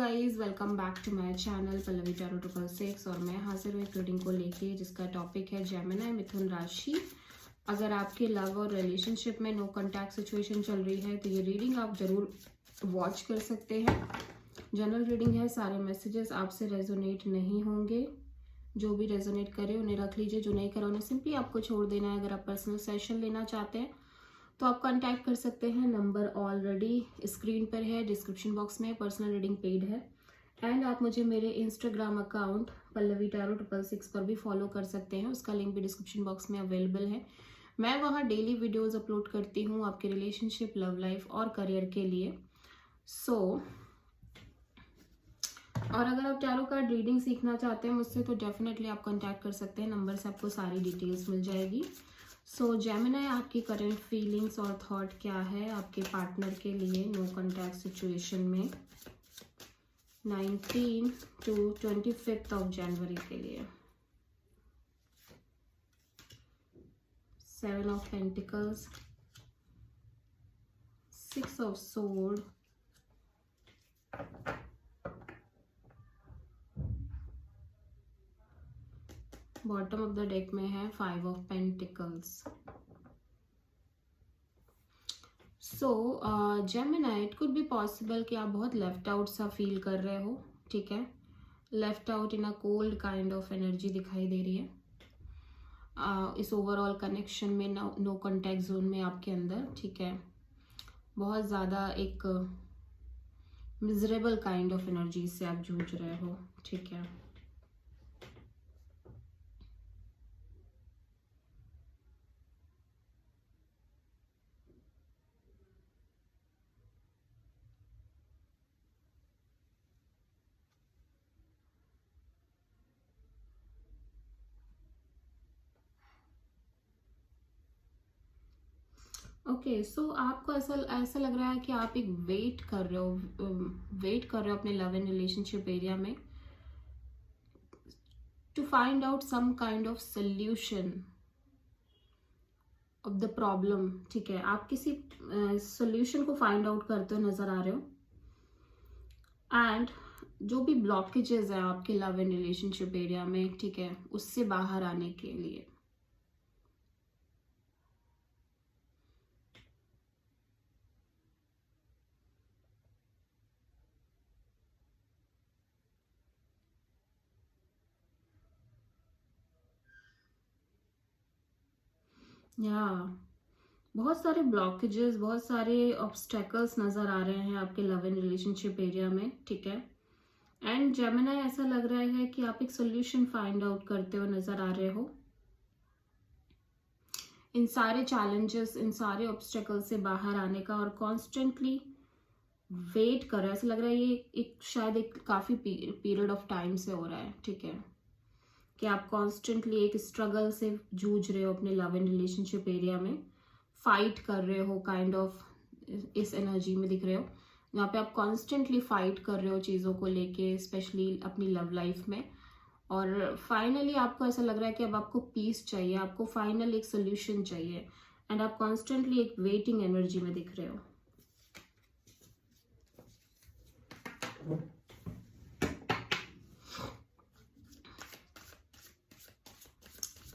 Guys, welcome back to my channel Pallavi tarot 666 और मैं हाजिर हूँ एक रीडिंग को लेके जिसका टॉपिक है जेमिनी मिथुन राशि। अगर आपके लव और रिलेशनशिप में नो कांटेक्ट सिचुएशन चल रही है तो ये रीडिंग आप जरूर वॉच कर सकते हैं। जनरल रीडिंग है, सारे मैसेजेस आपसे रेजोनेट नहीं होंगे। जो भी रेजोनेट करे उन्हें रख लीजिए, जो नहीं करा उन्हें सिंपली आपको छोड़ देना है। अगर आप पर्सनल सेशन लेना चाहते हैं तो आप कांटेक्ट कर सकते हैं। नंबर ऑलरेडी स्क्रीन पर है, डिस्क्रिप्शन बॉक्स में पर्सनल रीडिंग पेड है। एंड आप मुझे मेरे इंस्टाग्राम अकाउंट पल्लवी टैरो 666 पर भी फॉलो कर सकते हैं, उसका लिंक भी डिस्क्रिप्शन बॉक्स में अवेलेबल है। मैं वहाँ डेली वीडियोस अपलोड करती हूँ आपके रिलेशनशिप, लव लाइफ और करियर के लिए। और अगर आप टैरो कार्ड रीडिंग सीखना चाहते हैं मुझसे तो डेफिनेटली आप कांटेक्ट कर सकते हैं, नंबर से आपको सारी डिटेल्स मिल जाएगी। सो जेमिनी, आपकी करंट फीलिंग्स और थॉट क्या है आपके पार्टनर के लिए नो कांटेक्ट सिचुएशन में 19 to 25 ऑफ जनवरी के लिए। 7 of pentacles, 6 of sword, bottom of the deck में है 5 of pentacles. So Gemini, it could be possible कि आप बहुत लेफ्ट आउट सा फील कर रहे हो, ठीक है। Left out in a cold kind of energy दिखाई दे रही है इस ओवरऑल कनेक्शन में, नो कॉन्टैक्ट जोन में आपके अंदर, ठीक है। बहुत ज़्यादा एक मिजरेबल काइंड ऑफ एनर्जी से आप जूझ रहे हो, ठीक है। ओके, सो आपको ऐसा लग रहा है कि आप एक वेट कर रहे हो अपने लव एंड रिलेशनशिप एरिया में to find out some kind of solution of the problem, ठीक है। आप किसी सोल्यूशन को फाइंड आउट करते हुए नजर आ रहे हो। एंड जो भी ब्लॉकेजेस हैं आपके लव एंड रिलेशनशिप एरिया में, ठीक है, उससे बाहर आने के लिए बहुत सारे ब्लॉकेजेस, बहुत सारे ऑब्स्टेकल्स नजर आ रहे हैं आपके लव एंड रिलेशनशिप एरिया में, ठीक है। एंड जेमिनी, ऐसा लग रहा है कि आप एक सोल्यूशन फाइंड आउट करते हुए नजर आ रहे हो इन सारे चैलेंजेस, इन सारे ऑब्स्टेकल से बाहर आने का, और कॉन्स्टेंटली वेट कर रहा है। ऐसा लग रहा है ये एक शायद एक काफी पीरियड ऑफ टाइम से हो रहा है, ठीक है, कि आप कॉन्स्टेंटली एक स्ट्रगल से जूझ रहे हो अपने लव एंड रिलेशनशिप एरिया में, फाइट कर रहे हो काइंड ऑफ, इस एनर्जी में दिख रहे हो जहाँ पे आप कॉन्स्टेंटली फाइट कर रहे हो चीज़ों को लेके, स्पेशली अपनी लव लाइफ में। और फाइनली आपको ऐसा लग रहा है कि अब आपको पीस चाहिए, आपको फाइनल एक सोल्यूशन चाहिए, एंड आप कॉन्स्टेंटली एक वेटिंग एनर्जी में दिख रहे हो।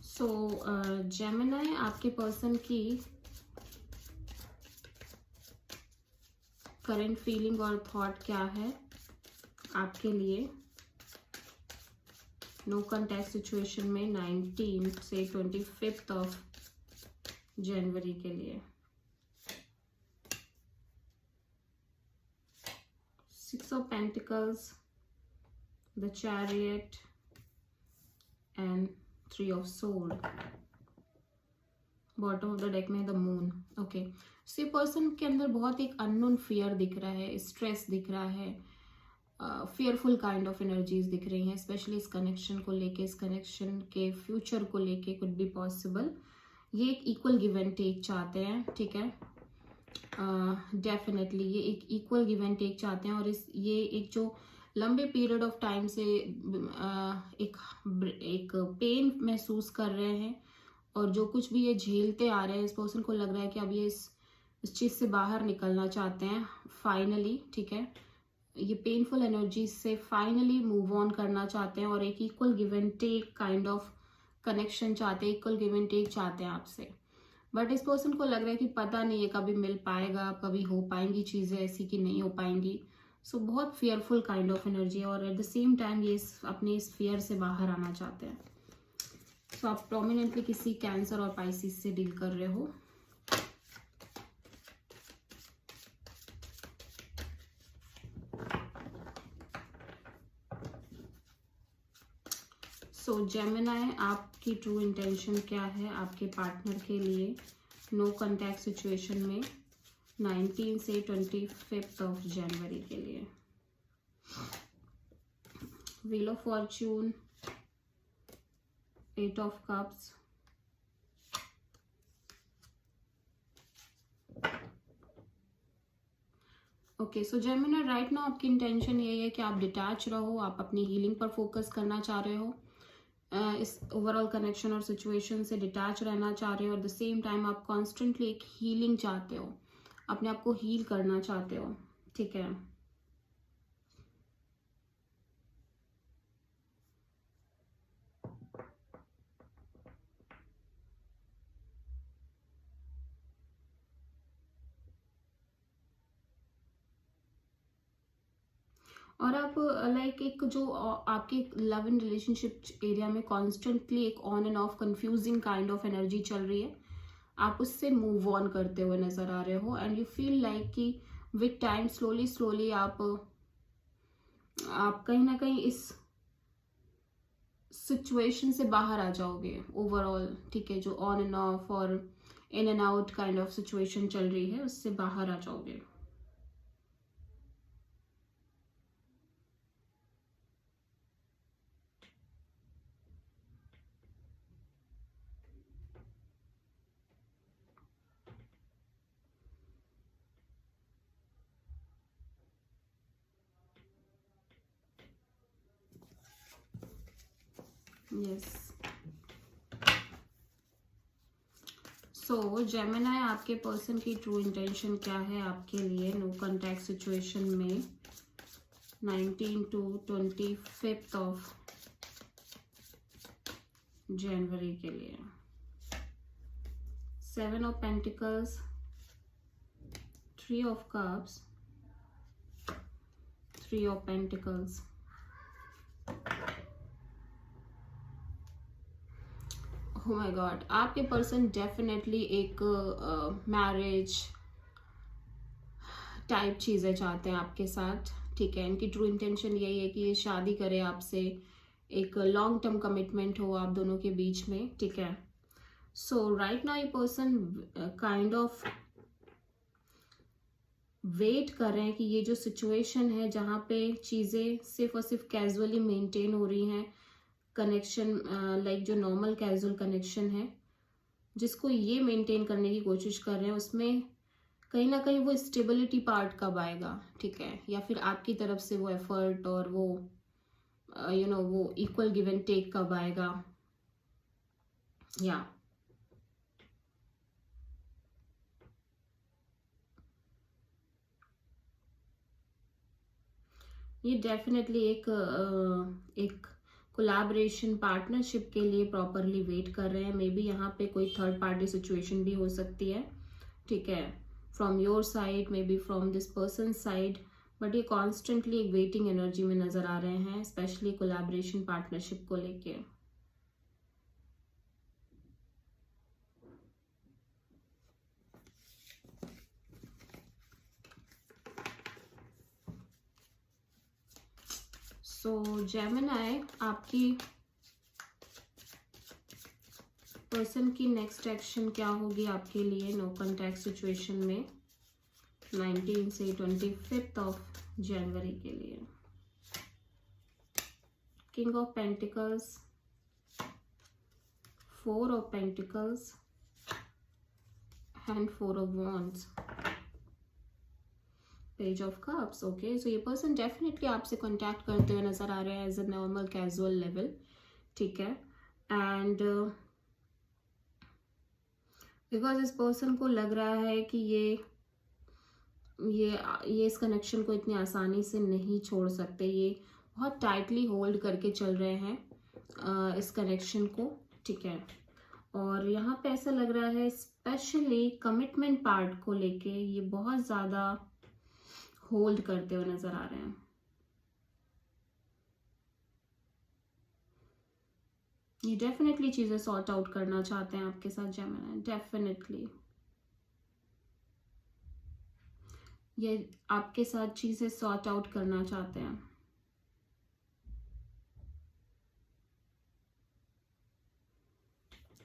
सो जेमिनी, आपके पर्सन की करंट फीलिंग और थॉट क्या है आपके लिए नो कांटेक्ट सिचुएशन में 19 से 25 ऑफ जनवरी के लिए। 6 of pentacles, the chariot and 3 of sword, bottom of the deck में द मून। ओके, सो ये पर्सन के अंदर बहुत एक अननोन फियर दिख रहा है, स्ट्रेस दिख रहा है, फियरफुल काइंड ऑफ एनर्जीज दिख रही हैं, स्पेशली इस कनेक्शन को लेके, इस कनेक्शन के फ्यूचर को लेके कुड बी पॉसिबल। ये एक इक्वल गिव एंड टेक चाहते हैं, ठीक है। डेफिनेटली ये एक इक्वल गिव एंड टेक चाहते हैं, और ये एक जो लंबे पीरियड ऑफ टाइम से एक पेन महसूस कर रहे हैं, और जो कुछ भी ये झेलते आ रहे हैं, इस पर्सन को लग रहा है कि अब ये इस चीज़ से बाहर निकलना चाहते हैं फाइनली, ठीक है। ये पेनफुल एनर्जी से फाइनली मूव ऑन करना चाहते हैं और एक equal give and take kind of connection चाहते हैं, इक्वल गिव एंड टेक चाहते हैं आपसे। बट इस पर्सन को लग रहा है कि पता नहीं है कभी मिल पाएगा, कभी हो पाएंगी चीज़ें ऐसी कि नहीं हो पाएंगी। सो बहुत फियरफुल काइंड ऑफ एनर्जी है और एट द सेम टाइम ये अपने इस फियर से बाहर आना चाहते हैं। सो आप प्रोमिनेंटली किसी कैंसर और पाइसिस से डील कर रहे हो। सो जेमिनी, आपकी ट्रू इंटेंशन क्या है आपके पार्टनर के लिए नो कॉन्टैक्ट सिचुएशन में 19 से 25 ऑफ जनवरी के लिए? Wheel of Fortune, 8 of cups, okay. So Gemini, right now आपकी इंटेंशन यही है कि आप डिटैच रहो, आप अपनी हीलिंग पर फोकस करना चाह रहे हो, इस ओवरऑल कनेक्शन और सिचुएशन से डिटैच रहना चाह रहे हो। एट द सेम टाइम आप कॉन्स्टेंटली एक हीलिंग चाहते हो, अपने आप को हील करना चाहते हो, ठीक है। और आप लाइक एक जो आपके लव एंड रिलेशनशिप एरिया में कॉन्स्टेंटली एक on end of confusing kind of energy चल रही है, आप उससे मूव ऑन करते हुए नजर आ रहे हो। एंड यू फील लाइक कि विद टाइम स्लोली स्लोली आप कहीं ना कहीं इस सिचुएशन से बाहर आ जाओगे ओवरऑल, ठीक है। जो ऑन एंड ऑफ और in and out kind of situation चल रही है उससे बाहर आ जाओगे। यस। सो जेमिनी, आपके पर्सन की ट्रू इंटेंशन क्या है आपके लिए नो कॉन्टैक्ट सिचुएशन में 19 to 25 ऑफ जनवरी के लिए? 7 of pentacles, 3 of cups, 3 of pentacles. Oh my God, आपके पर्सन डेफिनेटली एक मैरिज टाइप चीज़ें चाहते हैं आपके साथ, ठीक है। इनकी ट्रू इंटेंशन यही है कि ये शादी करे आपसे, एक लॉन्ग टर्म कमिटमेंट हो आप दोनों के बीच में, ठीक है। सो राइट नाउ ये पर्सन काइंड ऑफ वेट कर रहे हैं कि ये जो सिचुएशन है जहाँ पे चीज़ें सिर्फ और सिर्फ कैजुअली मेंटेन हो रही हैं, कनेक्शन लाइक जो नॉर्मल कैजुअल कनेक्शन है जिसको ये मेंटेन करने की कोशिश कर रहे हैं, उसमें कहीं ना कहीं वो स्टेबिलिटी पार्ट कब आएगा, ठीक है। या फिर आपकी तरफ से वो एफर्ट और वो वो इक्वल गिव एंड टेक कब आएगा, या ये डेफिनेटली एक कोलैबोरेशन पार्टनरशिप के लिए प्रॉपरली वेट कर रहे हैं। मे बी यहाँ पे कोई थर्ड पार्टी सिचुएशन भी हो सकती है, ठीक है, from your side, may be from this person side. But ये कॉन्स्टेंटली एक वेटिंग एनर्जी में नजर आ रहे हैं, स्पेशली कोलैबोरेशन पार्टनरशिप को लेके। सो जेमिनी, आपकी पर्सन की नेक्स्ट एक्शन क्या होगी आपके लिए नो कॉन्टैक्ट सिचुएशन में 19 से 25 ऑफ जनवरी के लिए? King of pentacles, 4 of pentacles and 4 of wands, page of cups. Okay, so ये पर्सन डेफिनेटली आपसे कांटेक्ट करते हुए नजर आ रहे हैं as a normal casual level, ठीक है। एंड बिकॉज इस पर्सन को लग रहा है कि ये ये इस कनेक्शन को इतनी आसानी से नहीं छोड़ सकते, ये बहुत टाइटली होल्ड करके चल रहे हैं इस कनेक्शन को, ठीक है। और यहाँ पे ऐसा लग रहा है स्पेशली कमिटमेंट पार्ट को लेके ये बहुत ज़्यादा होल्ड करते हुए नज़र आ रहे हैं। ये डेफिनेटली चीज़ें सॉर्ट आउट करना चाहते हैं आपके साथ जेमिनी, डेफिनेटली ये आपके साथ चीज़ें सॉर्ट आउट करना चाहते हैं।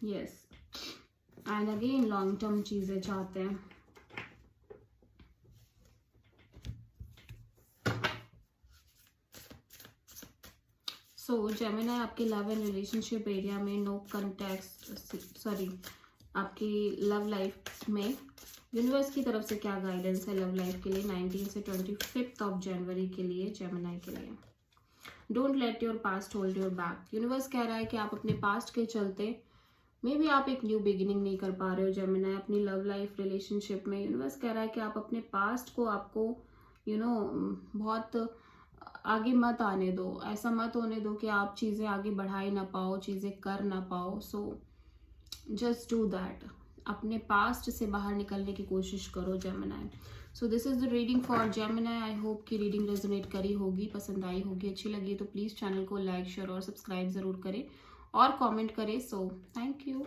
Yes, and again long term चीज़ें चाहते हैं। सो जेमिनी आपके लव एंड रिलेशनशिप एरिया में नो कॉन्टैक्ट, सॉरी आपकी लव लाइफ में यूनिवर्स की तरफ से क्या गाइडेंस है लव लाइफ के लिए 19 से 25 ऑफ जनवरी के लिए जेमिनी के लिए। Don't let your past hold your back. Universe कह रहा है कि आप अपने पास्ट के चलते मे बी आप एक न्यू बिगिनिंग नहीं कर पा रहे हो जेमिनी अपनी लव लाइफ रिलेशनशिप में। यूनिवर्स कह रहा है कि आप अपने पास्ट को आपको बहुत आगे मत आने दो, ऐसा मत होने दो कि आप चीज़ें आगे बढ़ा ही ना पाओ, चीज़ें कर ना पाओ। सो जस्ट डू दैट, अपने पास्ट से बाहर निकलने की कोशिश करो Gemini. So this is the reading for Gemini. I hope कि रीडिंग रेजोनेट करी होगी, पसंद आई होगी, अच्छी लगी तो प्लीज़ चैनल को लाइक शेयर और सब्सक्राइब ज़रूर करें और कमेंट करें। So thank you.